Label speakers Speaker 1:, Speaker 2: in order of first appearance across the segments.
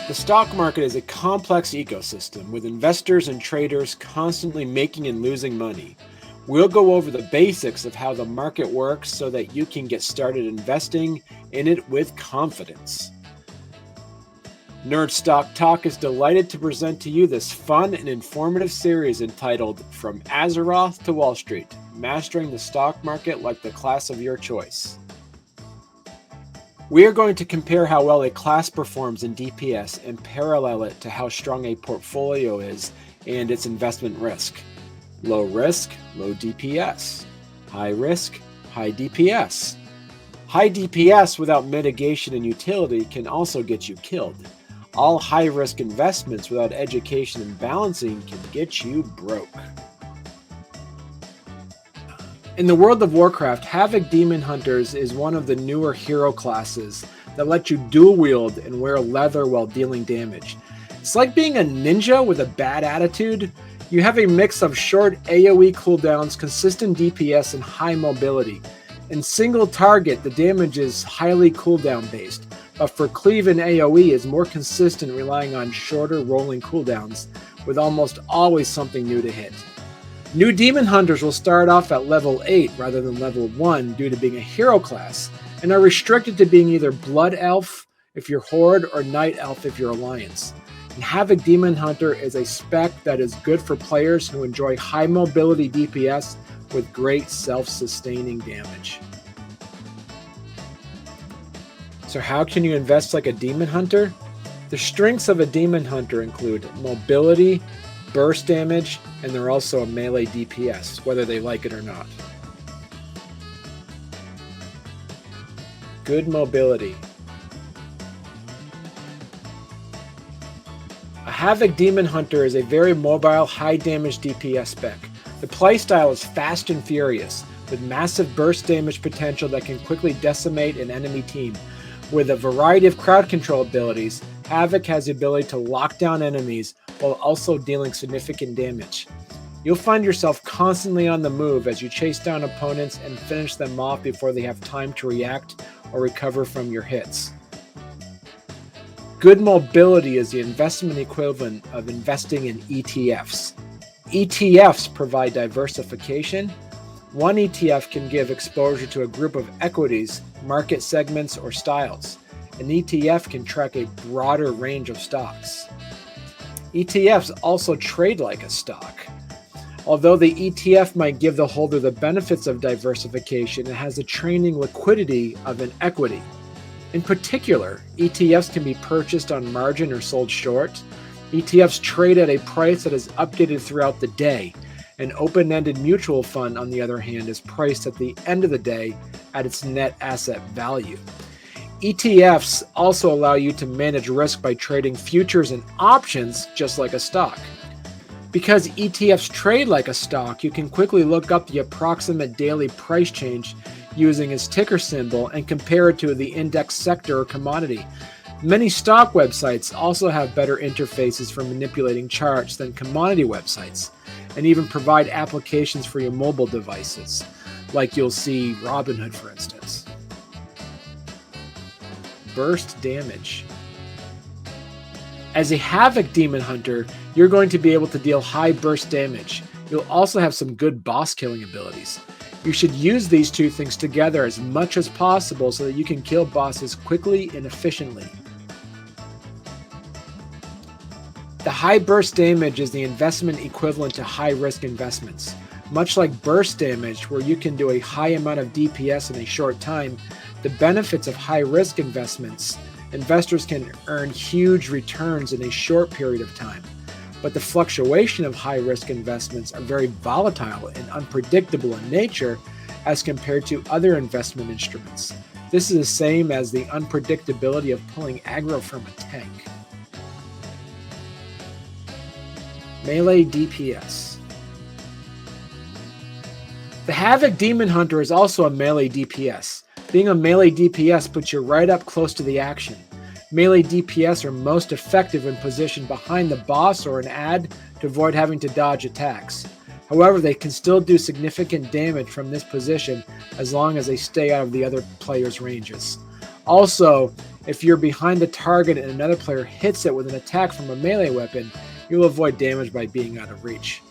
Speaker 1: The stock market is a complex ecosystem with investors and traders constantly making and losing money. We'll go over the basics of how the market works so that you can get started investing in it with confidence. Nerd Stock Talk is delighted to present to you this fun and informative series entitled From Azeroth to Wall Street, Mastering the Stock Market Like the Class of Your Choice. We are going to compare how well a class performs in DPS and parallel it to how strong a portfolio is and its investment risk. Low risk, low DPS. High risk, high DPS. High DPS without mitigation and utility can also get you killed. All high-risk investments without education and balancing can get you broke. In the world of Warcraft, Havoc Demon Hunters is one of the newer hero classes that let you dual wield and wear leather while dealing damage. It's like being a ninja with a bad attitude. You have a mix of short AoE cooldowns, consistent DPS, and high mobility. In single target, the damage is highly cooldown based, but for cleave and AoE is more consistent, relying on shorter rolling cooldowns, with almost always something new to hit. New Demon Hunters will start off at level 8 rather than level 1 due to being a hero class, and are restricted to being either Blood Elf if you're Horde or Night Elf if you're Alliance. And Havoc Demon Hunter is a spec that is good for players who enjoy high mobility DPS with great self-sustaining damage. So how can you invest like a Demon Hunter? The strengths of a Demon Hunter include mobility, burst damage, and they're also a melee DPS, whether they like it or not. Good mobility. A Havoc Demon Hunter is a very mobile, high damage DPS spec. The playstyle is fast and furious, with massive burst damage potential that can quickly decimate an enemy team. With a variety of crowd control abilities, Havoc has the ability to lock down enemies while also dealing significant damage. You'll find yourself constantly on the move as you chase down opponents and finish them off before they have time to react or recover from your hits. Good mobility is the investment equivalent of investing in ETFs. ETFs provide diversification. One ETF can give exposure to a group of equities, market segments, or styles. An ETF can track a broader range of stocks. ETFs also trade like a stock. Although the ETF might give the holder the benefits of diversification, it has the trading liquidity of an equity. In particular, ETFs can be purchased on margin or sold short. ETFs trade at a price that is updated throughout the day. An open-ended mutual fund, on the other hand, is priced at the end of the day at its net asset value. ETFs also allow you to manage risk by trading futures and options just like a stock. Because ETFs trade like a stock, you can quickly look up the approximate daily price change using its ticker symbol and compare it to the index sector or commodity. Many stock websites also have better interfaces for manipulating charts than commodity websites, and even provide applications for your mobile devices, like you'll see Robinhood, for instance. Burst damage. As a Havoc Demon Hunter, you're going to be able to deal high burst damage. You'll also have some good boss killing abilities. You should use these two things together as much as possible so that you can kill bosses quickly and efficiently. The high burst damage is the investment equivalent to high risk investments. Much like burst damage, where you can do a high amount of DPS in a short time, the benefits of high risk investments, investors can earn huge returns in a short period of time. But the fluctuation of high risk investments are very volatile and unpredictable in nature as compared to other investment instruments. This is the same as the unpredictability of pulling aggro from a tank. Melee DPS. The Havoc Demon Hunter is also a melee DPS. Being a melee DPS puts you right up close to the action. Melee DPS are most effective when positioned behind the boss or an ad to avoid having to dodge attacks. However, they can still do significant damage from this position as long as they stay out of the other player's ranges. Also, if you're behind the target and another player hits it with an attack from a melee weapon, you'll avoid damage by being out of reach.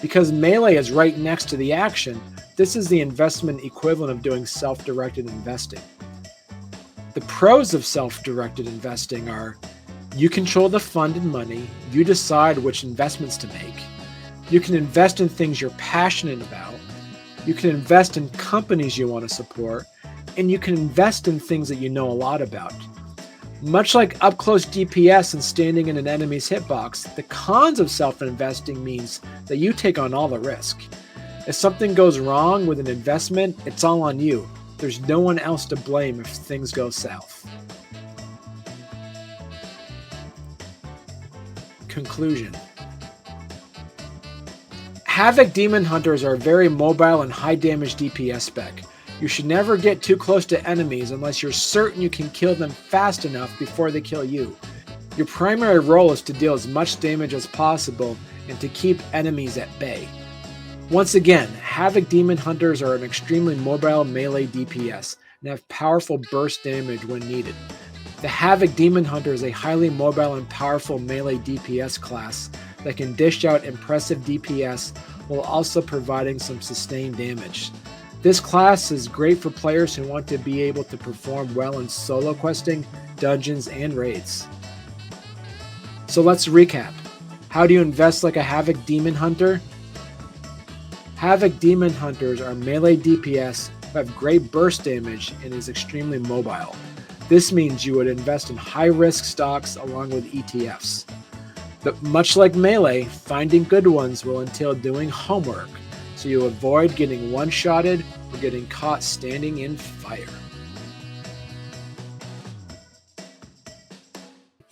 Speaker 1: Because melee is right next to the action, this is the investment equivalent of doing self-directed investing. The pros of self-directed investing are: you control the fund and money, you decide which investments to make, you can invest in things you're passionate about, you can invest in companies you want to support, and you can invest in things that you know a lot about. Much like up-close DPS and standing in an enemy's hitbox, the cons of self-investing means that you take on all the risk. If something goes wrong with an investment, it's all on you. There's no one else to blame if things go south. Conclusion. Havoc Demon Hunters are very mobile and high damage DPS spec. You should never get too close to enemies unless you're certain you can kill them fast enough before they kill you. Your primary role is to deal as much damage as possible and to keep enemies at bay. Once again, Havoc Demon Hunters are an extremely mobile melee DPS and have powerful burst damage when needed. The Havoc Demon Hunter is a highly mobile and powerful melee DPS class that can dish out impressive DPS while also providing some sustained damage. This class is great for players who want to be able to perform well in solo questing, dungeons, and raids. So let's recap. How do you invest like a Havoc Demon Hunter? Havoc Demon Hunters are melee DPS who have great burst damage and is extremely mobile. This means you would invest in high-risk stocks along with ETFs. But much like melee, finding good ones will entail doing homework, so you avoid getting one-shotted or getting caught standing in fire.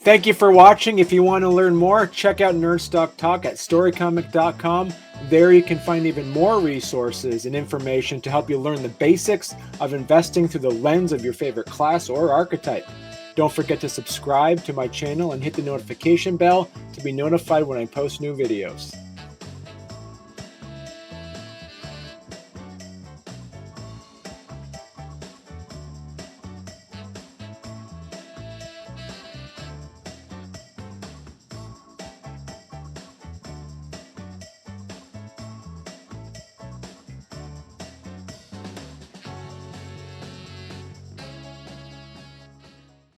Speaker 1: Thank you for watching. If you want to learn more, check out Nerdstock Talk at storycomic.com. There you can find even more resources and information to help you learn the basics of investing through the lens of your favorite class or archetype. Don't forget to subscribe to my channel and hit the notification bell to be notified when I post new videos.